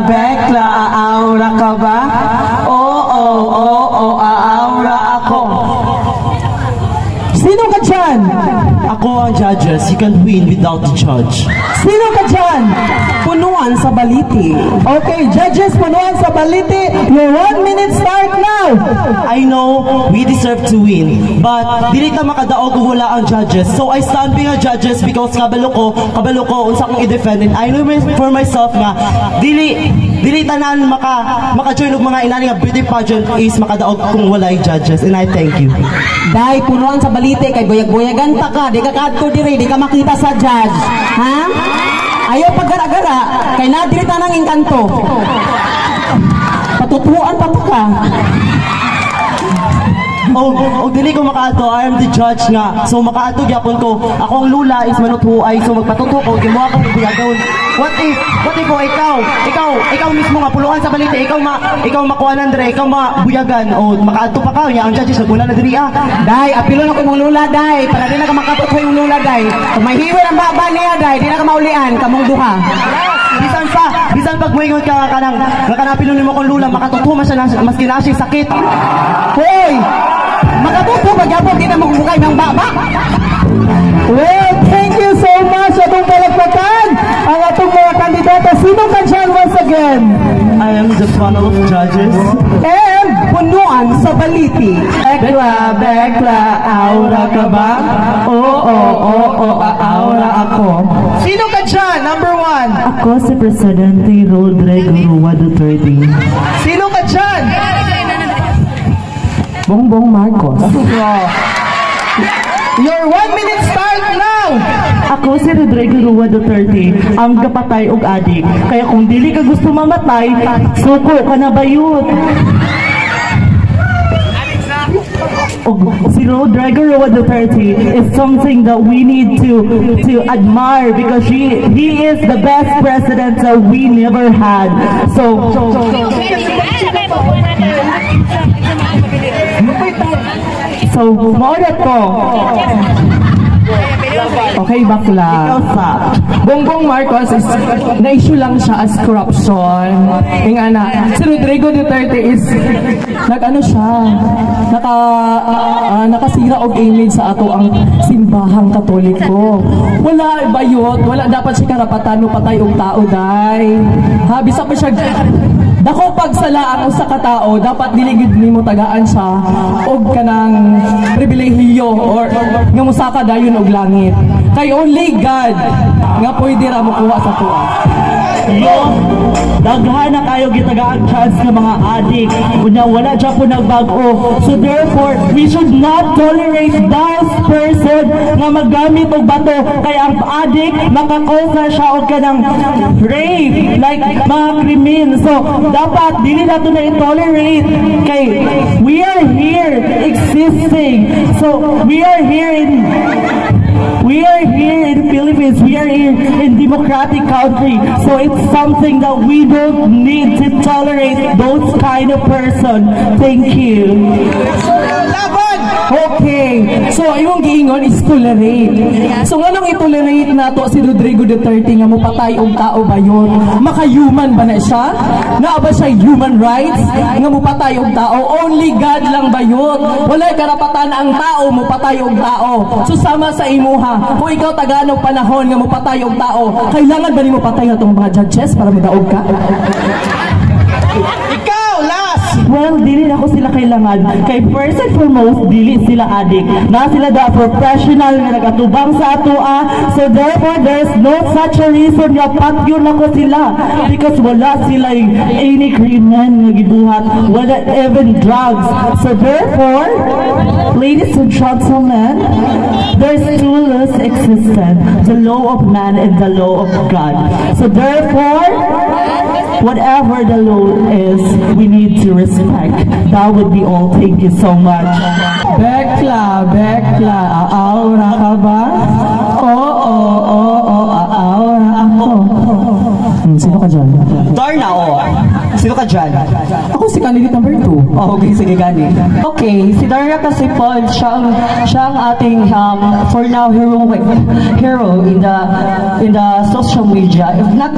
Bekla, aaura ka ba? Oo, aaura ako. Sino ka dyan? Ako ang judges. You can win without the judge. Sino ka dyan? Punuan sa baliti. Okay, judges, punuan sa baliti. Your 1 minute start now. I know we deserve to win, but dili ta makadaog kung wala ang judges. So I stand being a judges because kabalo ko unsa kong i-defend, and I know for myself nga dili tanan maka-join og mga inani nga beauty pageant is makadaog kung wala ang judges, and I thank you. Dai, punuan sa baliti kay buyag-buyagan pa ka, di ka kadto diri, di ka makita sa judge. Ha? Ayaw paggara-gara kay nadiri tanang inkanto. Patutuan pa ka. Dili ko makaato, I am the judge nga. So makaato gyapon ko. Akong lula is manuthuay, so magpatuto ko gimuha akong buyagon. What if ko ikaw mismo nga puluan sa balite, ikaw makuanan dire, ikaw mabuyagan o makaato pa ka nya ang judges nagmula na diri Dai, apilo na ko mong lula dai, para di na ka makatuto yung lula dai. Kung may hiwin ang baba niya dai, di na ka maulian, kamong duha. Bisan pag moingon ka kanang nakanapilo nimo kong lula, makatuto man siya mas kinasi sakit. Hoy! Makatuto ba gyapon di na magbukay ng baba? Well, thank you so much atong palagpakan ang atong mga kandidato. Sino ka dyan once again? I am the panel of judges. And punuan sa baliti. Bekla, aura ka ba? Oo, aura ako. Sino ka dyan? Number 1. Ako si Presidente Rodrigo Rua Duterte. Sino ka dyan? Bongbong Marcos. Your 1 minute start now! Ako si Rodrigo Rua Duterte, ang kapatay og adik. Kaya kung dili ka gusto mamatay, suko ka na bayot. Si Rodrigo Rua Duterte is something that we need to admire because he is the best president that we never had. So maulit ko. Okay, bakla. Bongbong Marcos is na-issue lang siya as corruption. Yung si Rodrigo Duterte is nakasira og image sa ato ang simbahang Katoliko. Wala bayot, wala dapat siya karapatan no patay og tao day. Ha, bisa pa siya dako pagsalaan sa katao, dapat diligid nimo tagaan siya og kanang pribilehiyo or nga musaka dayon og langit. Kay only God nga pwede ra mokuha sa tuwa. Daghan na kayo gitagaan chance ng mga adik. Kunya wala dyan po nagbago. So therefore, we should not tolerate that person na maggamit og bato. Kaya ang adik, makakausa siya og kanang rape, like mga krimen. So dapat, dili na ito na i-tolerate. Kay we are here existing. So we are here in Philippines. We are here in democratic country. So it's something that we don't need to tolerate those kind of person. Thank you. Okay. So, imong giingon is tolerate. So, nganong i-tolerate nato si Rodrigo Duterte nga mopatay og tao ba yun? Maka-human ba na siya? Naa ba siya human rights? Nga mopatay og tao? Only God lang ba yun? Wala'y karapatan ang tao mopatay og tao. So, sama sa imuha. Kung ikaw taganong panahon nga mopatay og tao, kailangan ba ni mopatay na itong mga judges para madaog ka? Ikaw, last! Well, dili na ko sila kailangan. Kay first and foremost, dili sila adik. Na sila da professional nga nagatubang sa atoa. So therefore, there's no such a reason nga patyun ako sila. Because wala sila any krimen nga gibuhat. Wala even drugs. So therefore, ladies and gentlemen, there's two laws existent. The law of man and the law of God. So therefore, whatever the law is, we need to respect. That would be all. Thank you so much. Bekla, aura ka ba? Oo, aura ako. Sino ka dyan? Darna, Sino ka dyan? Ako si candidate number 2. Oh, okay, sige, gani. Okay, si Darna kasi po, siya ang ating for now hero in the social media. If not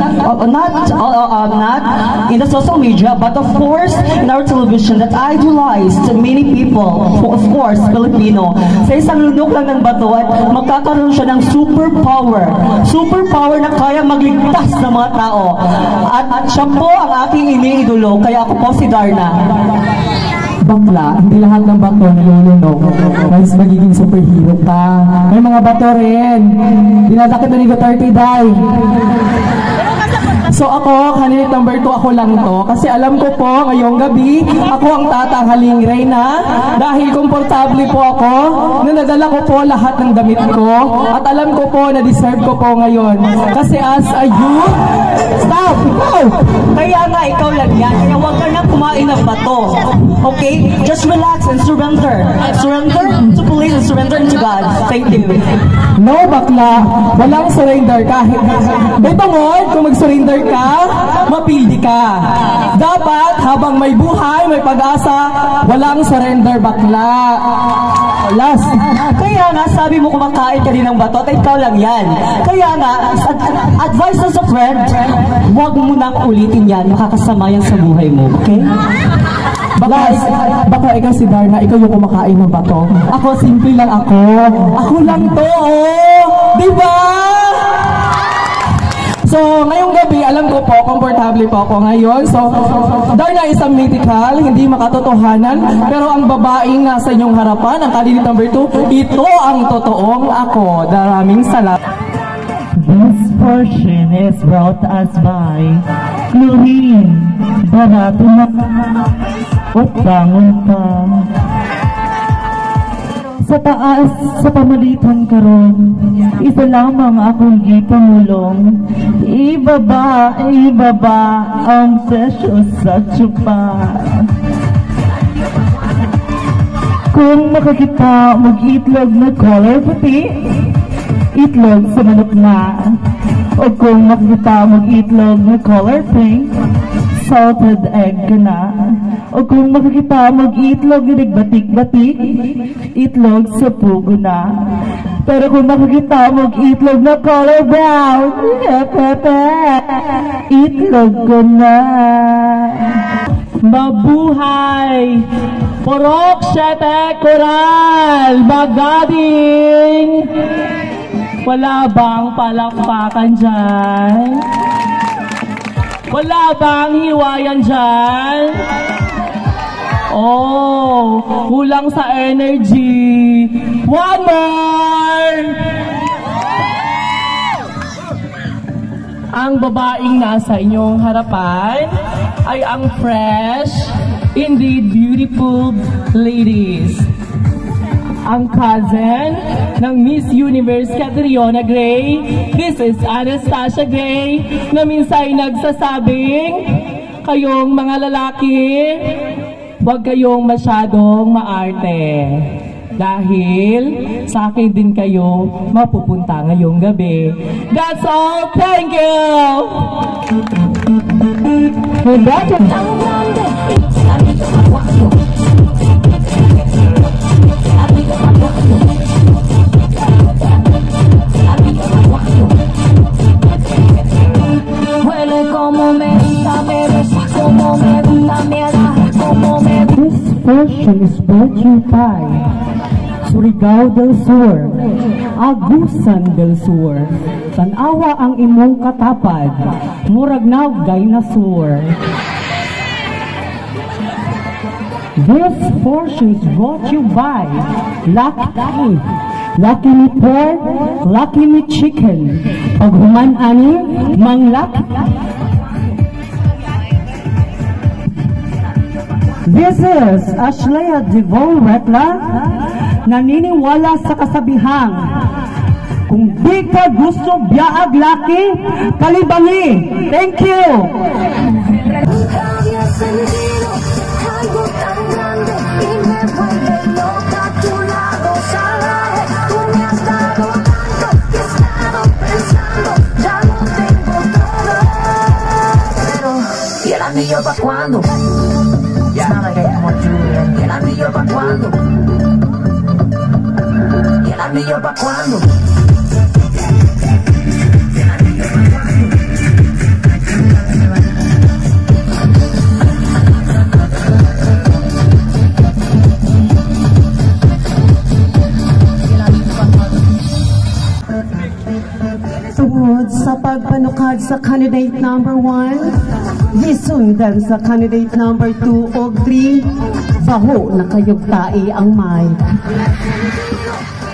in the social media, but of course in our television that idolized many people, of course Filipino. Sa isang lunok lang ng bato at magkakaroon siya ng superpower na kaya magligtas ng mga tao. At siya po ang aking iniidolo, kaya ako po si Darna. Bakla, hindi lahat ng bato nilulunok. Guys, magiging superhero ka. May mga bato rin. Dinadakit na ni Duterte, day. So ako, candidate number 2, ako lang to. Kasi alam ko po, ngayong gabi, ako ang tatanghaling Reyna. Dahil komportable po ako, na nadala ko po lahat ng damit ko. At alam ko po na deserve ko po ngayon. Kasi as a youth, stop! Ikaw! Kaya nga, ikaw lang yan. Kaya huwag ka nang kumain ng bato. Okay? Just relax and surrender. Surrender to police and surrender to God. Thank you. No, bakla. Walang surrender kahit. May tungod, kung mag-surrender ka, mapildi ka. Dapat, habang may buhay, may pag-asa, walang surrender, bakla. Last. Kaya nga, sabi mo kumakain ka din ng bato at ikaw lang yan. Kaya nga, advice as a friend, huwag mo nang ulitin yan. Makakasama yan sa buhay mo. Okay? Baka ikaw si Darna, ikaw yung kumakain ng bato. Ako, simple lang ako. Ako lang to, Diba? So, ngayong gabi, alam ko po, komportable po ako ngayon. So, Darna is a mythical, hindi makatotohanan. Pero ang babaeng nasa inyong harapan, ang candidate number 2, ito ang totoong ako. Maraming salamat. This portion is brought us by Chlorine. Barato na utang-utang. Sa taas, sa pamalitan karon, isa lamang akong ipamulong. Ibaba ang presyo sa tsupa. Kung makakita mag-itlog na color puti, itlog sa manok na. O kung makakita mag-itlog na color pink, salted egg ka na. O kung makakita mag-itlog na nagbatik-batik, itlog sa pugo na. Pero kung makakita mag-itlog na color brown, itlog ko na. Mabuhay! Porok Sete Coral! Magading! Wala bang palakpakan dyan? Wala bang hiwayan dyan? Oh, kulang sa energy. One more! Ang babaeng nasa inyong harapan ay ang fresh, indeed beautiful ladies. Ang cousin ng Miss Universe Catriona Gray. This is Anastasia Gray na minsan nagsasabing, kayong mga lalaki, huwag kayong masyadong maarte. Dahil sa akin din kayo mapupunta ngayong gabi. That's all. Thank you! This portion is brought to you by Surigao del Sur, Agusan del Sur. Tanawa ang imong katapad, murag naugay na sur. This portion is brought to you by Lucky. Lucky Me Pork, Lucky Me Chicken. Pag human ani, mang lucky. This is Ashley Devon Retla, naniniwala sa kasabihang, kung di ka gusto biyaag laki, kalibangi. Thank you! anillo pa' cuando. It's not like I want you. ¿Y el anillo pa' cuando? ¿Y el anillo pa' cuando? Tungod sa pagpanukad sa candidate number 1, gisundan sa candidate number 2 o 3, baho na kayugtai ang mic.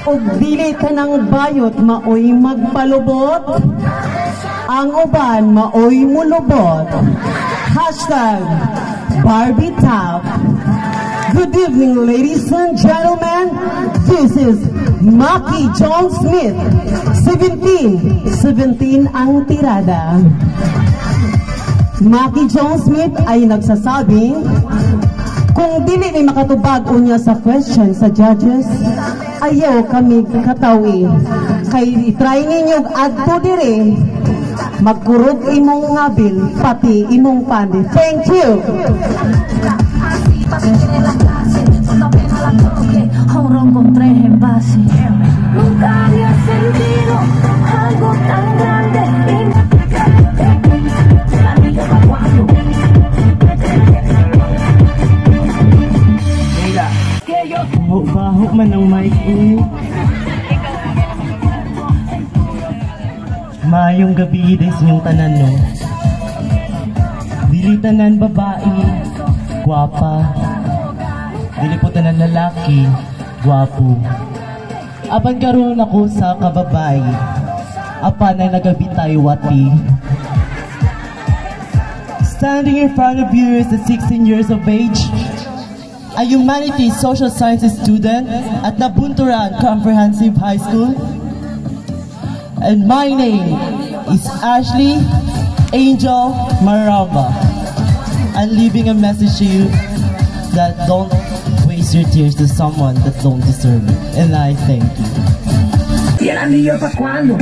O dili tanang bayot maoy magpalubot, ang uban maoy mulubot. Hashtag Barbie Top. Good evening, ladies and gentlemen. This is Maki John Smith. 17 ang tirada. Maki John Smith ay nagsasabing, kung dili ni makatubag unya sa question sa judges, ayaw kami katawi. Kay try ninyo adto dire, magkurog imong ngabil, pati imong pandi. Thank you. Ahorro con 3 envases. Nunca había sentido algo tan grande. El anillo pa' cuando. Baho man ang mic ko. Mayong gabi des inyong tanan no. Dili tanan babae, gwapa. Dili po tanan lalaki, gwapo. Apan karon ako sa kababay. Apan ay nagabitay wati. Standing in front of you is a 16 years of age, a humanities social sciences student at Nabunturan Comprehensive High School. And my name is Ashley Angel Maramba. I'm leaving a message to you that don't waste your tears to someone that don't deserve it. And I thank you. ¿Y el anillo pa' cuando?